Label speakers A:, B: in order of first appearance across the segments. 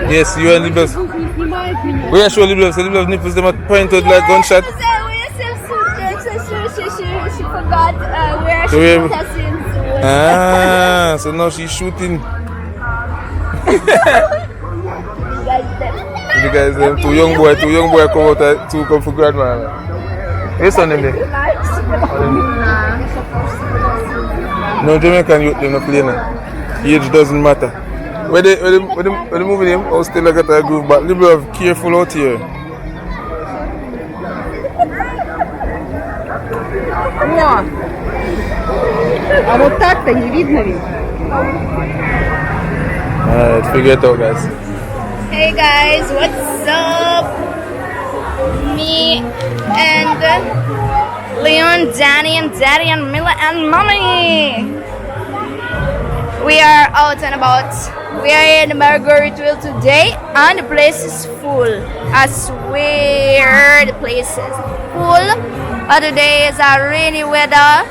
A: Yes, you and Liblos. We are sure Liblos. Liblos nipples them at point out like gunshot.
B: She forgot where she put her sins.
A: Ah, so now she's shooting. The guys, two young boy come out to come for grandma. What's on them there? No, Jamaican youth, they're not playing. Age doesn't matter. When they moving him, I'll still like at a groove, but liberal careful out here.
B: А вот так-то не видно ведь.
A: Alright, figure it out, guys.
B: Hey guys, what's up? Me and Leon, Danny, and Daddy, and Mila, and Mommy. We are out and about. We are in Margaritaville today, and the place is full. I swear, the place is full. But today is a rainy weather.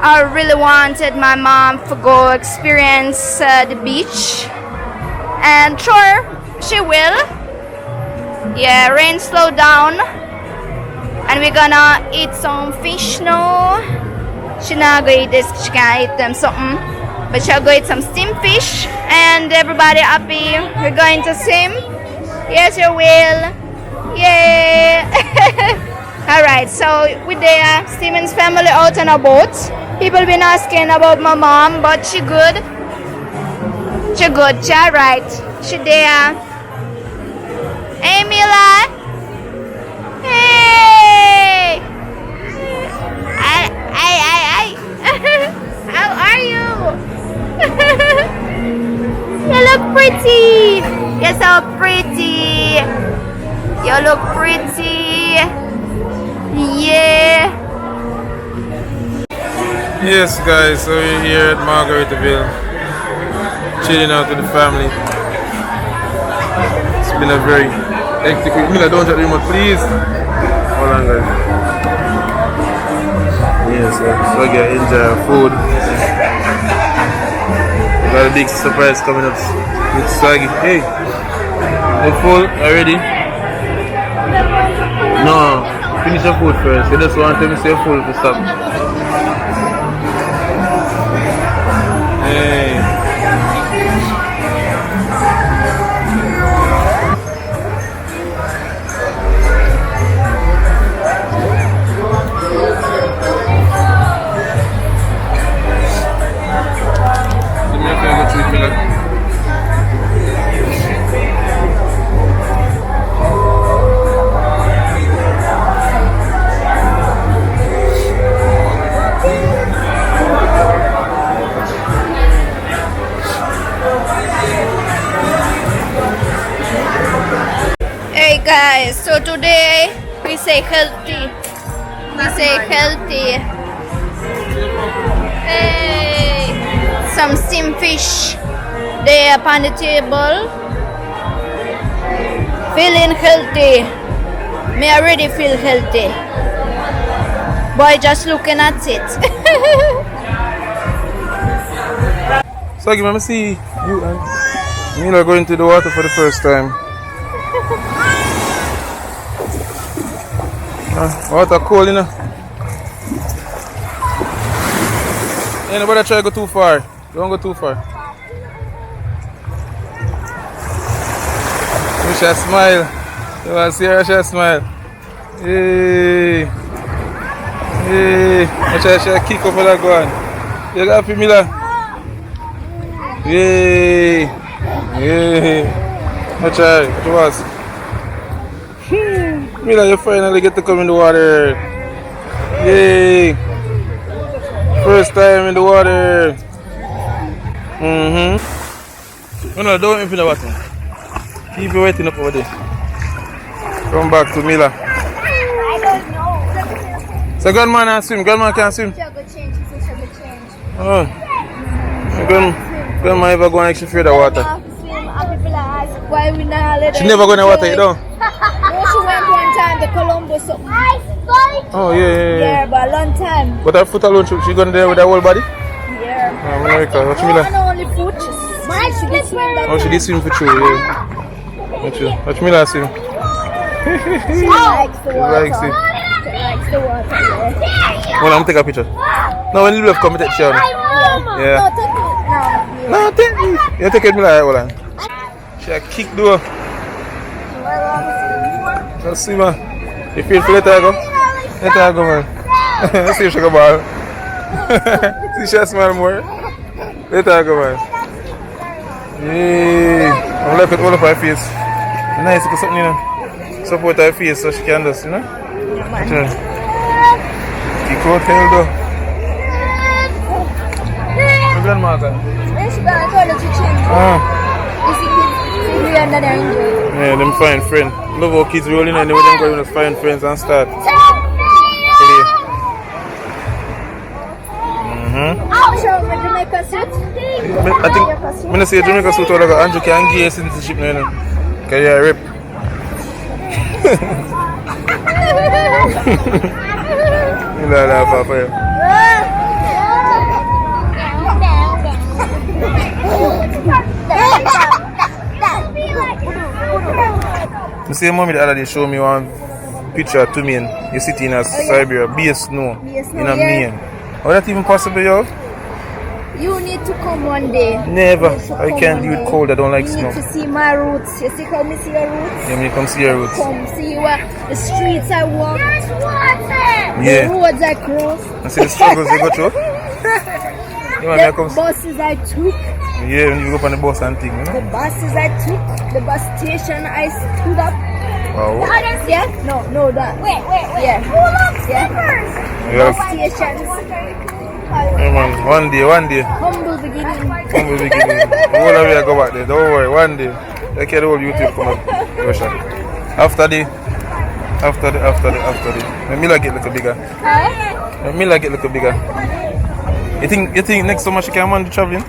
B: I really wanted my mom to go experience the beach, and sure, she will. Yeah, rain slowed down, and we're gonna eat some fish now. She not gonna eat this, she can eat them something, but she'll go eat some steamed fish, and everybody happy. We're going to swim. Yes, you will. Yeah. Alright, so with the Steven's family out on a boat. People been asking about my mom, but she good. She good, she alright. She there. Hey Mila. Hey. I. How are you? You look pretty. You're so pretty. You look pretty. Yeah.
A: Yes, guys, so we're here at Margaritaville, chilling out with the family. It's been a very hectic week. Mila, don't touch the remote, please. Hold on, guys. Yes, so again, enjoy our food. We got a big surprise coming up with Swaggy. Hey, we're full already? No, finish your food first. You just want them to say full to stop. Hey.
B: Hey guys, so today we say healthy. We say healthy. Hey, some steamed fish. They are on the table. Feeling healthy. Me already feel healthy. Boy, just looking at it.
A: So, let me see you and Mila going to the water for the first time. Water cold, you know. Ain't nobody try to go too far. Don't go too far. You should smile. You want to see her, she smile. Hey. Hey. You should kick up like one. You got happy, Mila? Yay. Yay. Watch out. What was? Mila, you finally get to come in the water. Yay. First time in the water. No, no, don't empty the water. Keep it wetting up over there. Come back to Mila.
B: I don't know.
A: So grandma can't swim. Grandma can't swim. Oh. Grandma ever go and actually fear the water?
B: Why we not let
A: She never go in the water, you know?
B: No, she went one time to Columbus.
A: Oh, yeah.
B: Yeah, but a long time.
A: But her foot alone, she gone there with her whole body?
B: Yeah.
A: America, what's Mila?
B: No, only foot. My she did swim that
A: Oh, she did swim for true, yeah. Watch me last swim.
B: She likes the water.
A: Likes it.
B: She likes the water, yeah.
A: Well, I'm take a picture. No, when you have come, take a shower. Yeah.
B: No, take it. No.
A: No, take me. You take it, me like, hold on. She a kick door. Let's see, man. You feel for let her go? Let her go, man. Let's see if she go ball. See, she smile more. Let her go, man. Yeah. I'm looking all of her face. Nice to put something, you know. Support her face so she can just, you know. Yeah, kick out tail though. Your grandma got?
B: Where's she gonna go to kitchen? You see kids sitting under there enjoying.
A: Yeah, them fine friends. Love how kids rolling and they would go with fine friends and start play.
B: Show me Jamaica suit.
A: I think when I say Jamaica suit, all I got Andrew can get citizenship now, you know. Carry a rip. You know that, Papa. You see, mommy the other day show me one picture to me and you sit in a Siberia, be a snow in a Maine. How that even possible, yo?
B: You need to come one day.
A: Never. I can't do it cold. I don't like
B: you
A: snow.
B: You need to see my roots. You see how me see your roots?
A: Yeah, me come see your roots.
B: Come see what the streets I walk.
A: Yeah.
B: The roads I cross.
A: I see the struggles you go through.
B: The buses I took.
A: Yeah, when you go up on the bus and thing, you know?
B: The buses I took. The bus station I stood up.
A: Wow.
B: Yeah? No, that. Wait. Yeah.
A: Yeah.
B: Bus stations.
A: Yeah, man. One day.
B: Humble beginning.
A: The whole of you go back there. Don't worry. One day. Take care of the whole YouTube come up. Russia. After the. Let me like it a little bigger. Let me like it a little bigger. You think next summer she can manage traveling?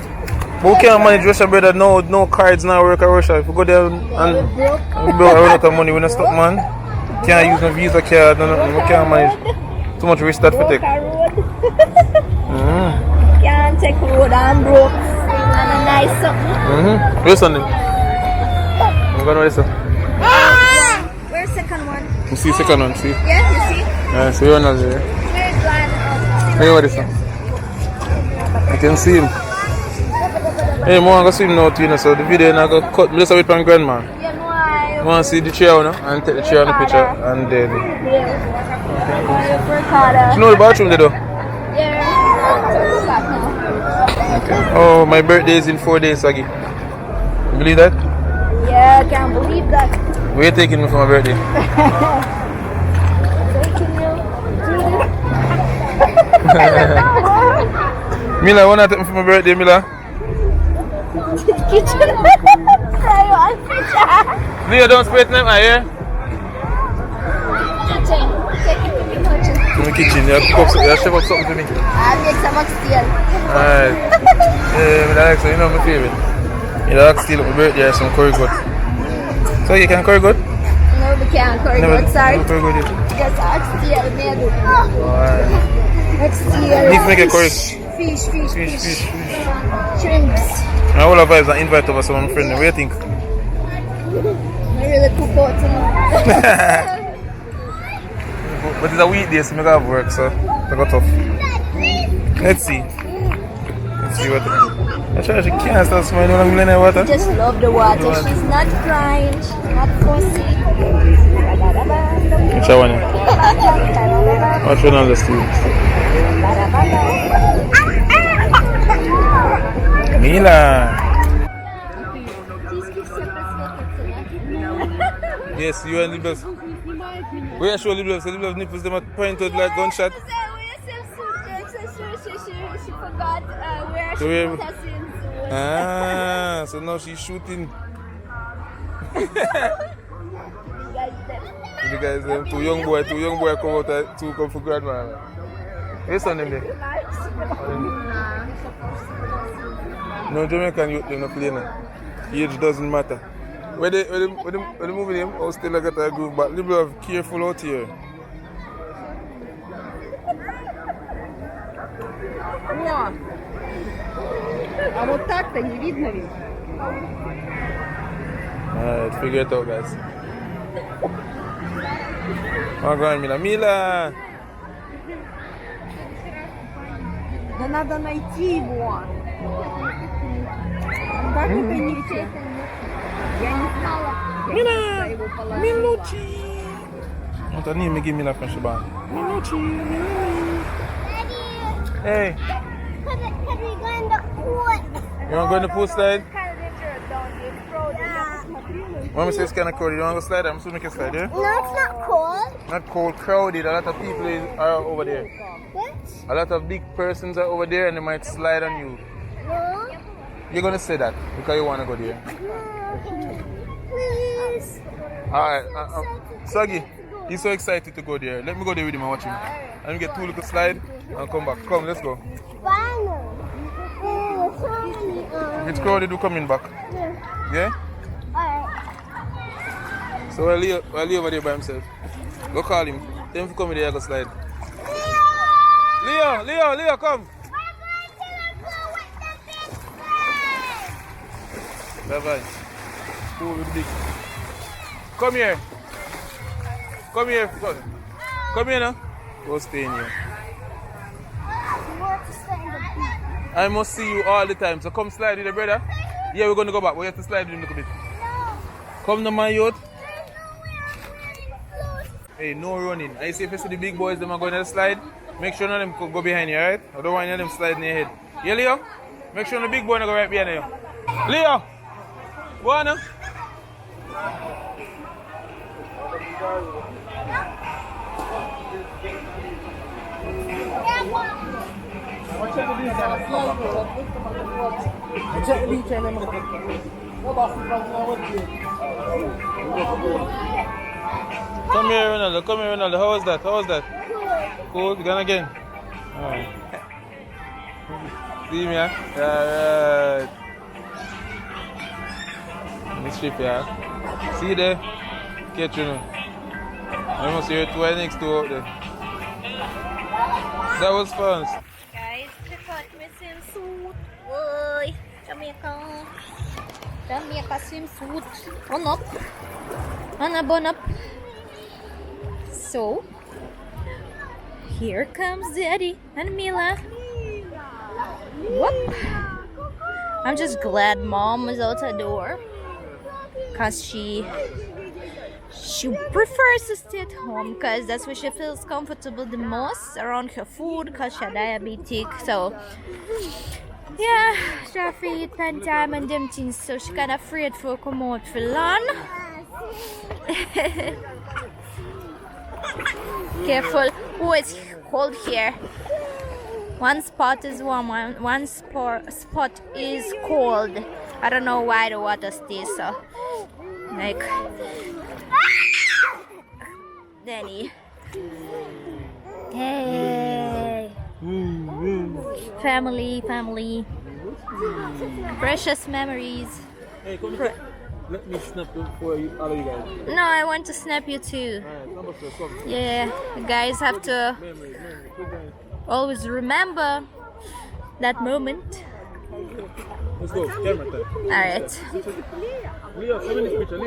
A: But we can't manage Russia, brother. No cards now work at Russia. If we go there and we run out of money, we're not stuck, man. Can't use no visa card, nothing. We can't manage. Too much risk that for take.
B: Can't take road and broke. And a nice something.
A: Where's Sunday? I'm going to listen.
B: Where's second one?
A: You see second one, see?
B: Yeah, you see?
A: Yeah, so you're not there.
B: Where's one?
A: Hey, what is that? I can see him. Hey, I'm going to see him now too, so the video I'm going to cut. Let's have it from grandma.
B: Yeah, no, I
A: want to see the chair now and take the chair on the picture and then.
B: Yeah.
A: You know the bathroom there though?
B: Yeah.
A: Okay. Oh, my birthday is in 4 days, Sagi. You believe that?
B: Yeah, I can't believe that.
A: Where are you taking me for my birthday? Mila, what are you taking me for my birthday, Mila?
B: Kitchen.
A: Leo, don't spray it in my hair.
B: Kitchen. Take it to the kitchen.
A: To my kitchen, you chef up something to me.
B: I'll make some oxtail.
A: Alright. Yeah, I like so, you know my favorite. You like oxtail at my birthday or some curry goat. So you can curry goat?
B: No, we can't curry goat, sorry.
A: No curry goat yet.
B: Just oxtail, maybe.
A: Alright.
B: Oxtail.
A: Need to make a curry.
B: Fish.
A: Fish.
B: Shrimps.
A: I all advise and invite over some of my friends. What do you think?
B: I really cook out tonight.
A: But it's a weekday, so I have work, so I got off. Let's see what. Actually, she can't start smiling when I'm in the water.
B: Just love the water. She's not crying. She's not fussy.
A: Which one? Which one of the two? Mila. Yes, you and Libas. Where show Libas? Libas nipples them at point out like gunshot.
B: She forgot where she
A: Where-
B: put us in.
A: Ah, so now she's shooting. The guys, two young boy come out, two come for grandma. Where's son name there? No, Jamaican youth them not playing. Age doesn't matter. When they moving him, I'll still get a group, but little bit careful out here.
C: А вот так-то не видно ведь.
A: Alright, figure it out, guys. Oh, go on, Mila. Mila!
C: Да надо найти его. Как это ничего? Я не знала.
A: Mila! Minucci! What's her name? Give Mila from Shaban. Minucci! Hey!
D: Cause we go in the pool.
A: You want to go in the pool slide?
B: Kind of dangerous, don't you? It's frozen.
A: Mama says it's kind of cold. You want to go slide? I'm assuming you can slide, yeah?
D: No, it's not cold.
A: Not cold, crowded. A lot of people are over there.
D: What?
A: A lot of big persons are over there and they might slide on you.
D: No.
A: You're going to say that because you want to go there.
D: Please.
A: Alright, Soggy, he's so excited to go there. Let me go there with him and watch him. Let me get 2 little slide and come back. Come, let's go.
D: Final.
A: If it's crowded, we're coming back. Yeah?
D: Alright.
A: So while Leo over there by himself, go call him. Tell him to come with the go slide. Leo, come. Bye bye. Cool with big. Come here. Come here. Come here now. Go stay in here. I must see you all the time. So come slide with the brother. Yeah, we're gonna go back. We have to slide with him a little bit. Come to my youth. Hey, no running. I see if you see the big boys, them are going to slide. Make sure none of them could go behind you, alright? I don't want any of them sliding in your head. Yeah, Leo? Make sure the big boy not go right behind you. Leo! Go on now. Come here, Ronaldo. Come here, Ronaldo. How was that? Cool. You gone again? Alright. See me, yeah? Alright. Next trip, yeah. See you there. Catch you now. I must hear 2 next to out there. That was fun.
B: Guys, check out my swimsuit. Whoa, Jamaica swimsuit. On up. So, here comes Daddy and Mila. Whoop. I'm just glad Mom is out the door. Because she prefers to stay at home because that's where she feels comfortable the most around her food because she's diabetic. So yeah, she afraid spend time and them things, so she kind of afraid for come out for long. Careful. Oh, it's cold here. One spot is warm, one spot is cold. I don't know why the water stays so. Like Danny. Hey. Family. Precious memories.
A: Hey, come here. Let me snap you for all of you guys.
B: No, I want to snap you too. Yeah, you guys have to always remember that moment.
A: Let's go, camera time.
B: Alright.
A: Leo, come in this picture.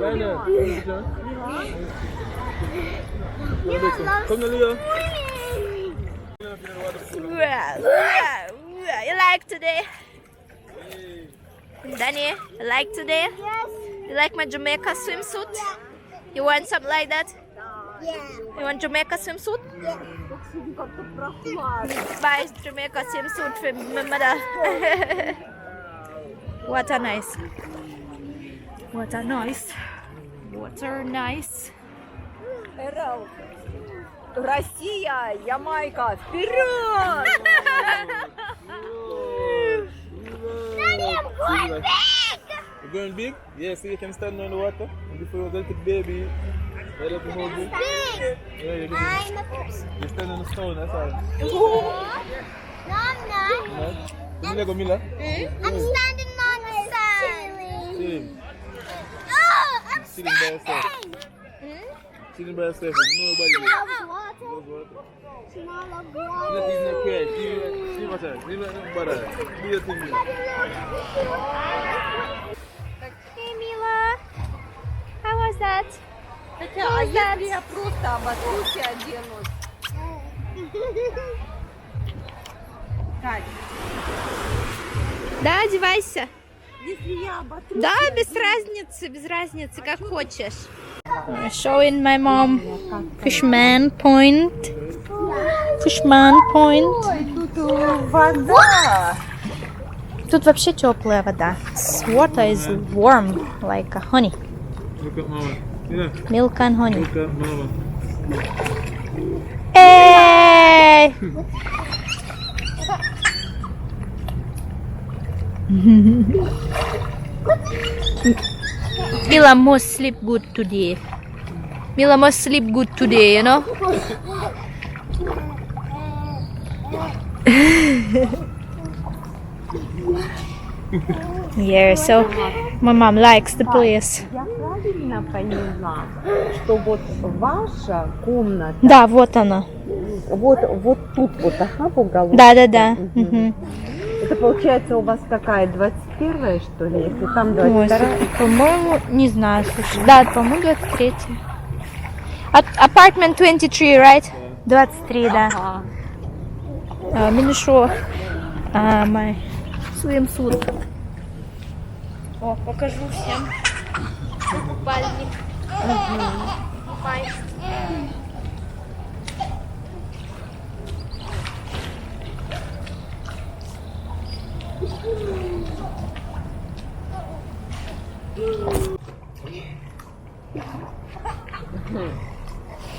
A: Right now. Come to Leo.
B: You like today? Danny, you like today?
D: Yes.
B: You like my Jamaica swimsuit? You want something like that?
D: Yeah.
B: You want Jamaica swimsuit? Buy Jamaica swimsuit for my mother. Water nice.
C: Россия, Ямайка, вперед!
A: You're going big? Yeah, so you can stand on the water. And before you little baby, let it hold you. Yeah, you're you stand on the stone, that's all.
D: No, I'm not.
A: Come here, go, Mila.
D: I'm standing on the side.
A: Sitting.
D: Oh, I'm
A: Sitting by yourself. Sitting by yourself. Nobody there.
D: Small of
A: Let
D: water.
A: these not crash. See what I do your thing.
B: that?
C: Я просто оботрусь и оденусь. Кать,
B: Да, одевайся.
C: если я оботрусь...
B: Да, без разницы, как хочешь. Showing my mom Fishman Point. Fishman Point.
C: Ой, тут вода.
B: Тут вообще теплая вода. This water is warm, like honey.
A: Look at mama. Yeah,
B: Milk and honey.
A: look at mama.
B: Hey! Mila must sleep good today. Mila must sleep good today, you know? Yeah, so my mom likes the place.
C: Я правильно поняла, что вот ваша комната,
B: Да, вот она.
C: вот тут вот, ага, в уголке.
B: Да. Мгм.
C: Это получается у вас какая, 21-я, что ли? Если там
B: Ой,
C: 22-я.
B: по-моему, не знаю, слушай. Да, по-моему, 23. Apartment 23, right? 23, да.
C: Ага.
B: Минушо. Мой swimsuit. О, покажу всем. Купальник. Купаюсь.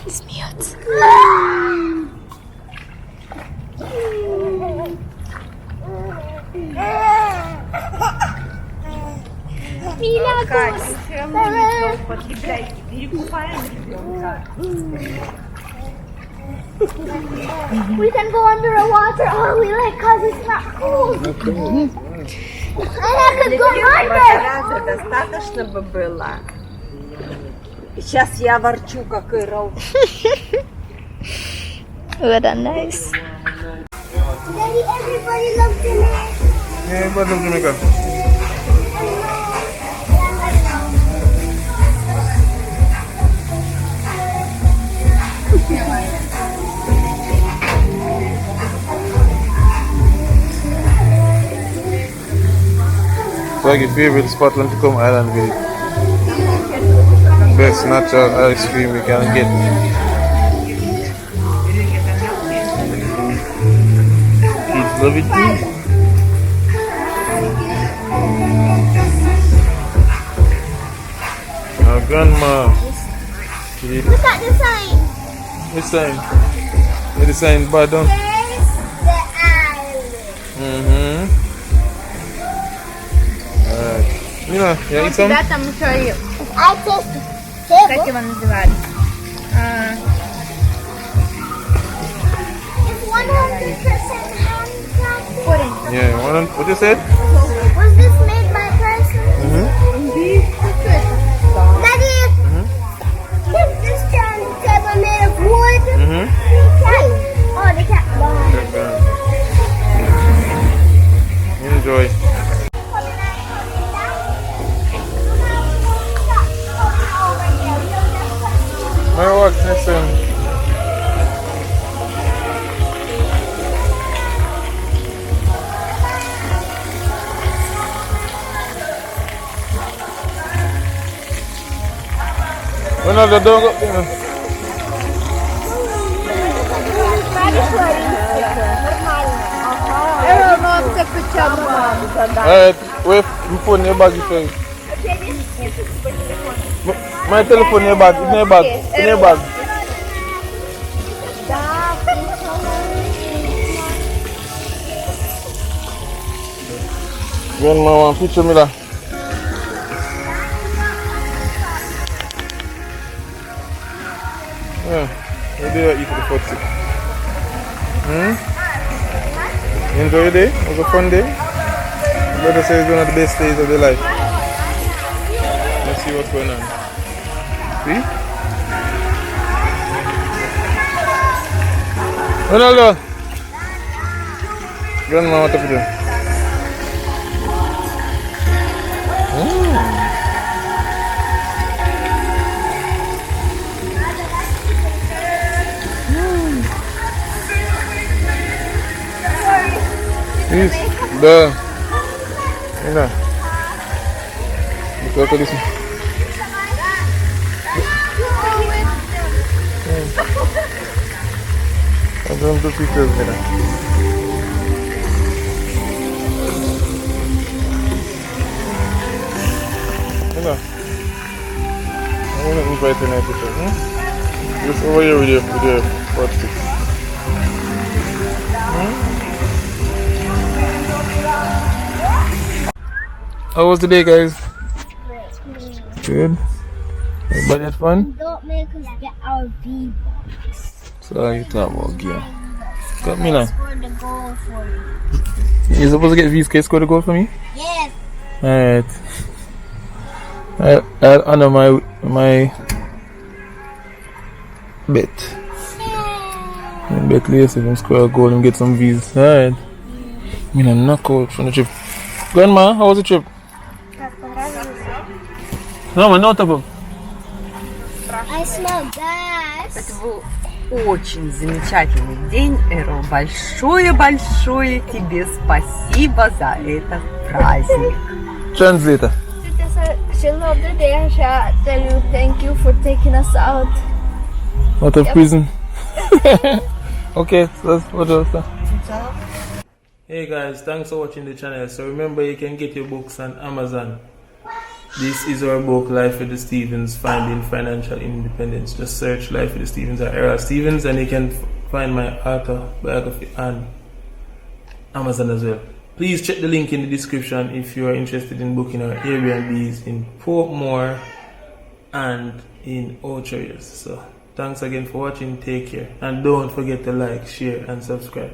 B: Смеется.
C: Кать, вы все равно не употребляйте. Перекупаем ребенка.
D: We can go under the water all we like because it's not cold. And I could go under.
C: Раза достаточно бы было. Сейчас я ворчу, как Ирл.
B: What a nice.
D: Daddy, everybody loves Jamaica.
A: Yeah, but look Jamaica. So like your favorite spot when to come Island Village. Best natural ice cream you can get. Kids love it too. Our grandma.
D: Look at the sign.
A: Which sign? Where the sign bad down?
D: There's the island.
A: Mm-hmm. Alright. Mila, you eat some?
B: Да, там еще и,
D: I taste
B: как
D: it.
B: его называют?
D: It's 100% handcrafted.
A: Yeah, what you said?
D: Was this made by person? Daddy, is this table made of wood? Oh, they can't.
A: Enjoy. My work next time. Ronaldo, don't go there. Alright, wait, my phone in your bag, you say. My telephone in your bag, in your bag, in your bag. Grandma want picture me that. Yeah, what do you eat for the 40? You enjoy your day? It was a fun day? My brother says it's one of the best days of their life. Let's see what's going on. See? Ronaldo! Grandma, what up you doing? Go. Mira. Look at this. I'm going to pictures mira. Mira. I want to invite you to picture. Just over here with your front sticks. How was the day, guys? Good. Everybody had fun?
D: Don't make us get our V-Bucks.
A: So you talk about game. Got me now.
D: Score the goal for you.
A: You supposed to get VSK score the goal for me?
D: Yes.
A: Alright. I'll honor my bet. I bet later if I score a goal and get some V's. Alright. I'm gonna knock out from the trip. Grandma, how was the trip? No, man, no top.
D: I smell gas.
C: Это был очень замечательный день, Эрл. Большое-большое тебе спасибо за этот праздник.
A: Translator.
B: She loved the day and she tell you thank you for taking us out.
A: Out of prison. Okay, so that's what else? Hey guys, thanks for watching the channel. So remember, you can get your books on Amazon. This is our book, Life with the Stevens, Finding Financial Independence. Just search Life with the Stevens or Errol Stevens and you can find my autobiography on Amazon as well. Please check the link in the description if you are interested in booking our Airbnbs in Portmore and in Orchards. So thanks again for watching, take care, and don't forget to like, share and subscribe.